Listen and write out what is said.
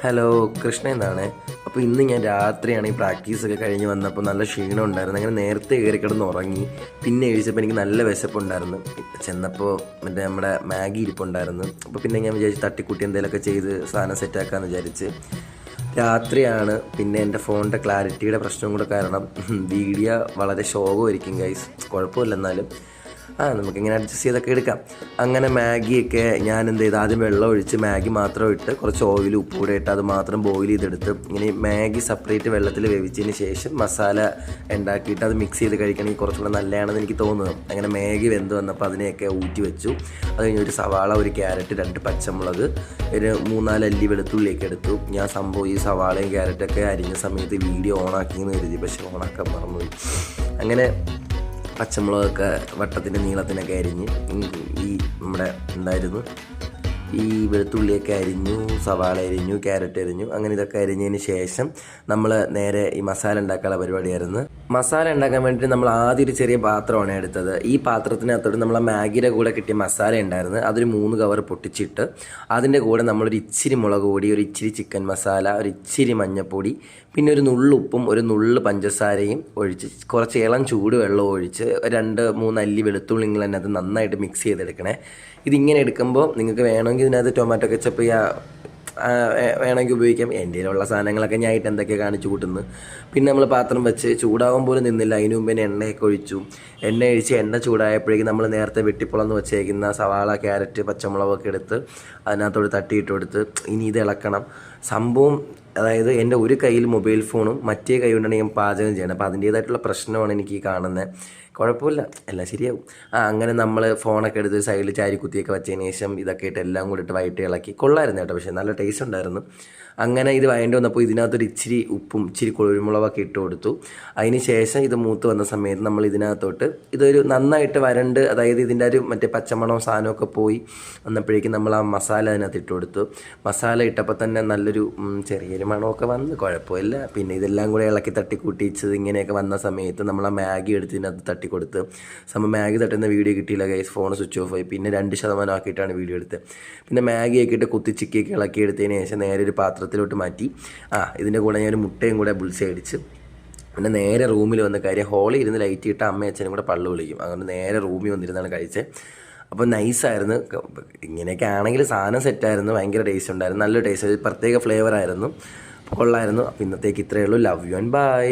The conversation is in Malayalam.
ഹലോ, കൃഷ്ണ എന്നാണ്. അപ്പോൾ ഇന്ന് ഞാൻ രാത്രിയാണ് ഈ പ്രാക്ടീസൊക്കെ കഴിഞ്ഞ് വന്നപ്പോൾ നല്ല ക്ഷീണം ഉണ്ടായിരുന്നു. അങ്ങനെ നേരത്തെ കയറി കിടന്ന് ഉറങ്ങി. പിന്നെ എഴുതിച്ചപ്പോൾ എനിക്ക് നല്ല വിശപ്പുണ്ടായിരുന്നു. ചെന്നപ്പോൾ നമ്മുടെ മാഗി ഇരിപ്പുണ്ടായിരുന്നു. അപ്പോൾ പിന്നെ ഞാൻ വിചാരിച്ച് തട്ടിക്കൂട്ടി എന്തെങ്കിലുമൊക്കെ ചെയ്ത് സാധനം സെറ്റാക്കാമെന്ന് വിചാരിച്ച്. രാത്രിയാണ്. പിന്നെ എൻ്റെ ഫോണിൻ്റെ ക്ലാരിറ്റിയുടെ പ്രശ്നം കൂടെ കാരണം വീഡിയോ വളരെ ശോകമായിരിക്കും ഗൈസ്. കുഴപ്പമില്ല, എന്നാലും നമുക്കിങ്ങനെ അഡ്ജസ്റ്റ് ചെയ്തൊക്കെ എടുക്കാം. അങ്ങനെ മാഗിയൊക്കെ ഞാൻ എന്ത് ചെയ്ത് ആദ്യം വെള്ളം ഒഴിച്ച് മാഗി മാത്രം ഇട്ട് കുറച്ച് ഓയിൽ ഉപ്പ് കൂടെ ഇട്ട് അത് മാത്രം ബോയിൽ ചെയ്തെടുത്ത് ഇങ്ങനെ മാഗി സെപ്പറേറ്റ് വെള്ളത്തിൽ വേവിച്ചതിന് ശേഷം മസാല ഉണ്ടാക്കിയിട്ട് അത് മിക്സ് ചെയ്ത് കഴിക്കണമെങ്കിൽ കുറച്ചുകൂടെ നല്ലതാണെന്ന് എനിക്ക് തോന്നുന്നത്. അങ്ങനെ മാഗി വെന്ത് വന്നപ്പോൾ അതിനെയൊക്കെ ഊറ്റി വെച്ചു. അത് കഴിഞ്ഞ് ഒരു സവാള, ഒരു ക്യാരറ്റ്, 2 പച്ചമുളക്, ഒരു 3-4 അല്ലി വെളുത്തുള്ളിയൊക്കെ എടുത്തു. ഞാൻ സംഭവം ഈ സവാളയും ക്യാരറ്റൊക്കെ അരിഞ്ഞ സമയത്ത് വീഡിയോ ഓണാക്കിയെന്ന് കരുതി, പക്ഷെ ഓണാക്കാൻ മറന്നുപോയി. അങ്ങനെ പച്ചമുളകൊക്കെ വട്ടത്തിൻ്റെ നീളത്തിനൊക്കെ അരിഞ്ഞ് ഈ നമ്മുടെ എന്തായിരുന്നു ഈ വെളുത്തുള്ളിയൊക്കെ അരിഞ്ഞു, സവാള അരിഞ്ഞു, ക്യാരറ്റ് അരിഞ്ഞു. അങ്ങനെ ഇതൊക്കെ അരിഞ്ഞതിന് ശേഷം നമ്മൾ നേരെ ഈ മസാല ഉണ്ടാക്കാനുള്ള പരിപാടിയായിരുന്നു. മസാല ഉണ്ടാക്കാൻ വേണ്ടിയിട്ട് നമ്മൾ ആദ്യം ഒരു ചെറിയ പാത്രമാണ് എടുത്തത്. ഈ പാത്രത്തിനകത്തോട്ട് നമ്മൾ മാഗിയുടെ കൂടെ കിട്ടിയ മസാല ഉണ്ടായിരുന്നു. അതൊരു 3 കവർ പൊട്ടിച്ചിട്ട് അതിൻ്റെ കൂടെ നമ്മളൊരു ഇച്ചിരി മുളക് പൊടി, ഒരു ഇച്ചിരി ചിക്കൻ മസാല, ഒരു ഇച്ചിരി മഞ്ഞൾപ്പൊടി, പിന്നെ ഒരു നുള്ളുപ്പും ഒരു നുള്ളു പഞ്ചസാരയും ഒഴിച്ച് കുറച്ച് ഇളം ചൂട് വെള്ളം ഒഴിച്ച് 2-3 അല്ലി വെളുത്തുള്ളി അതിനകത്ത് നന്നായിട്ട് മിക്സ് ചെയ്തെടുക്കണേ. ഇതിങ്ങനെ എടുക്കുമ്പോൾ നിങ്ങൾക്ക് വേണമെങ്കിൽ ഇതിനകത്ത് ടൊമാറ്റോ കെച്ചപ്പ് വേണമെങ്കിൽ ഉപയോഗിക്കാം. എൻ്റെ കയ്യിലുള്ള സാധനങ്ങളൊക്കെ ഞാൻ ആയിട്ട് എന്തൊക്കെയാണ് കാണിച്ചു കൂട്ടുന്നത്. പിന്നെ നമ്മൾ പാത്രം വെച്ച് ചൂടാകാൻ പോലും നിന്നില്ല. അതിന് മുമ്പേ എണ്ണയൊക്കെ ഒഴിച്ചു. എണ്ണ ഒഴിച്ച് എണ്ണ ചൂടായപ്പോഴേക്കും നമ്മൾ നേരത്തെ വെട്ടിപ്പുളന്ന് വെച്ചേക്കുന്ന സവാള, ക്യാരറ്റ്, പച്ചമുളകൊക്കെ എടുത്ത് അതിനകത്തോട് തട്ടിയിട്ട് കൊടുത്ത് ഇനി ഇത് ഇളക്കണം. സംഭവം അതായത് എൻ്റെ ഒരു കയ്യിൽ മൊബൈൽ ഫോണും മറ്റേ കൈ കൊണ്ടാണ് ഞാൻ പാചകം ചെയ്യണം. അപ്പോൾ അതിൻ്റേതായിട്ടുള്ള പ്രശ്നമാണ് എനിക്ക് കാണുന്നത്. കുഴപ്പമില്ല, എല്ലാം ശരിയാവും. അങ്ങനെ നമ്മൾ ഫോണൊക്കെ എടുത്ത് സൈഡിൽ ചാരിക്കുത്തിയൊക്കെ വെച്ചതിന് ശേഷം ഇതൊക്കെ ഇട്ട് എല്ലാം കൂടി ഇട്ട് വൈകിട്ട് ഇളക്കി. കൊള്ളായിരുന്നു കേട്ടോ, പക്ഷേ നല്ല ടേസ്റ്റ് ഉണ്ടായിരുന്നു. അങ്ങനെ ഇത് വഴണ്ടി വന്നപ്പോൾ ഇതിനകത്തൊരു ഇച്ചിരി ഉപ്പും ഇച്ചിരി കുരുമുളകൊക്കെ ഇട്ട് കൊടുത്തു. അതിന് ശേഷം ഇത് മൂത്ത് വന്ന സമയത്ത് നമ്മൾ ഇതിനകത്തോട്ട് ഇതൊരു നന്നായിട്ട് വരണ്ട്, അതായത് ഇതിൻ്റെ ഒരു മറ്റേ പച്ചമണവും സാധനമൊക്കെ പോയി വന്നപ്പോഴേക്കും നമ്മൾ ആ മസാല അതിനകത്ത് ഇട്ട് കൊടുത്തു. മസാല ഇട്ടപ്പോൾ തന്നെ നല്ലൊരു ചെറിയൊരു മണമൊക്കെ വന്ന് കുഴപ്പമില്ല. പിന്നെ ഇതെല്ലാം കൂടെ ഇളക്കി തട്ടിക്കൂട്ടിച്ചത് ഇങ്ങനെയൊക്കെ വന്ന സമയത്ത് നമ്മൾ ആ മാഗി എടുത്ത് ഇതിനകത്ത് തട്ടിക്കൊടുത്ത്. മാഗി തട്ടുന്ന വീഡിയോ കിട്ടിയില്ല ഗൈസ്, ഫോൺ സ്വിച്ച് ഓഫ് ആയി. പിന്നെ 2% ആക്കിയിട്ടാണ് വീഡിയോ എടുത്തത്. പിന്നെ മാഗിയൊക്കെ ഇട്ട് കുത്തിച്ചിക്കിയൊക്കെ ഇളക്കി എടുത്തതിന് ശേഷം നേരെ ഒരു പാത്രത്തിലോട്ട് മാറ്റി. ഇതിൻ്റെ കൂടെ ഞാൻ ഒരു മുട്ടയും കൂടെ ബുൾസൈ അടിച്ച് പിന്നെ നേരെ റൂമിൽ വന്ന കാര്യം ഹോളിൽ ഇരുന്ന് ലൈറ്റ് ഇട്ട് അമ്മയും അച്ഛനും കൂടെ പള്ളു വിളിക്കും. അതുകൊണ്ട് നേരെ റൂമിൽ വന്നിരുന്നാണ് കഴിച്ചത്. അപ്പോൾ നൈസായിരുന്നു. ഇങ്ങനെയൊക്കെ ആണെങ്കിൽ സാധനം സെറ്റായിരുന്നു. ഭയങ്കര ടേസ്റ്റ് ഉണ്ടായിരുന്നു, നല്ലൊരു ടേസ്റ്റ്, പ്രത്യേക ഫ്ലേവർ ആയിരുന്നു, കൊള്ളായിരുന്നു. അപ്പോൾ ഇന്നത്തേക്ക് ഇത്രയേ ഉള്ളൂ. Love you and by.